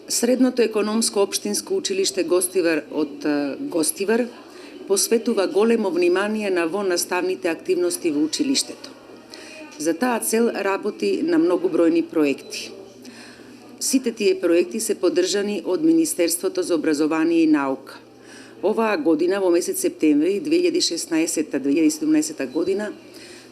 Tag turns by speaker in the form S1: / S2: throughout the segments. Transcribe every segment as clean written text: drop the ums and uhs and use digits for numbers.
S1: Средното економско општинско училиште Гостивар од Гостивар посветува големо внимание на наставните активности во училиштето. За таа цел работи на многобројни проекти. Сите тие проекти се поддржани од Министерството за образование и наука. Оваа година, во месец септември 2016-2017 година,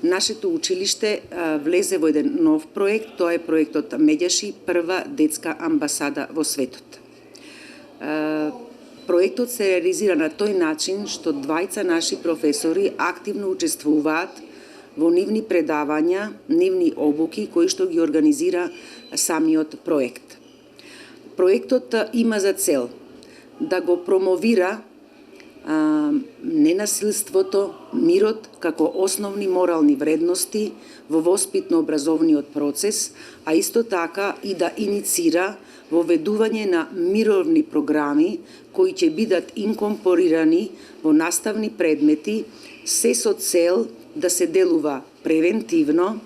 S1: нашето училиште влезе во еден нов проект, тоа е проектот Медјаши, прва детска амбасада во светот. Проектот се реализира на тој начин што двајца наши професори активно учествуваат во нивни предавања, нивни обуки кои што ги организира самиот проект. Проектот има за цел да го промовира ненасилството, мирот како основни морални вредности во воспитно-образовниот процес, а исто така и да иницира воведување на мировни програми кои ќе бидат инкорпорирани во наставни предмети, се со цел да се делува превентивно,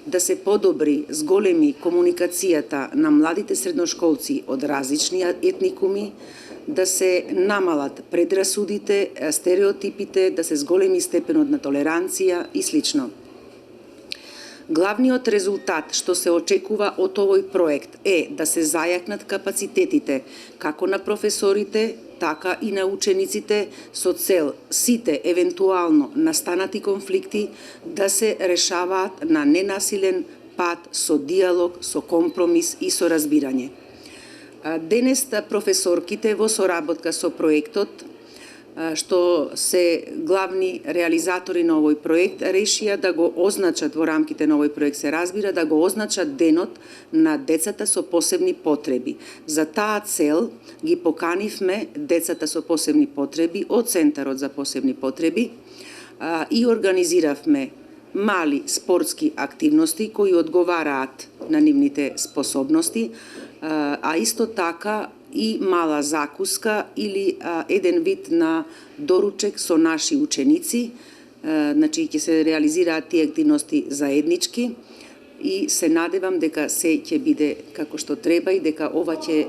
S1: да се подобри зголеми комуникацијата на младите средношколци од различни етникуми, да се намалат предрасудите, стереотипите, да се зголеми степенот на толеранција и слично. Главниот резултат што се очекува од овој проект е да се зајакнат капацитетите како на професорите, така и на учениците со цел сите евентуално настанати конфликти да се решаваат на ненасилен пат со диалог, со компромис и со разбирање. Денес професорките во соработка со проектот, што се главни реализатори на овој проект, решија да го означат во рамките на овој проект, се разбира, да го означат денот на децата со посебни потреби. За таа цел ги поканивме децата со посебни потреби од Центарот за посебни потреби и организиравме мали спортски активности кои одговараат на нивните способности, а исто така и мала закуска или еден вид на доручек со наши ученици. Значи ќе се реализираат тие активности заеднички и се надевам дека се ќе биде како што треба и дека ова ќе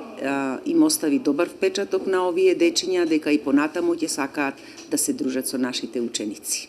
S1: им остави добар впечаток на овие дечиња, дека и понатаму ќе сакаат да се дружат со нашите ученици.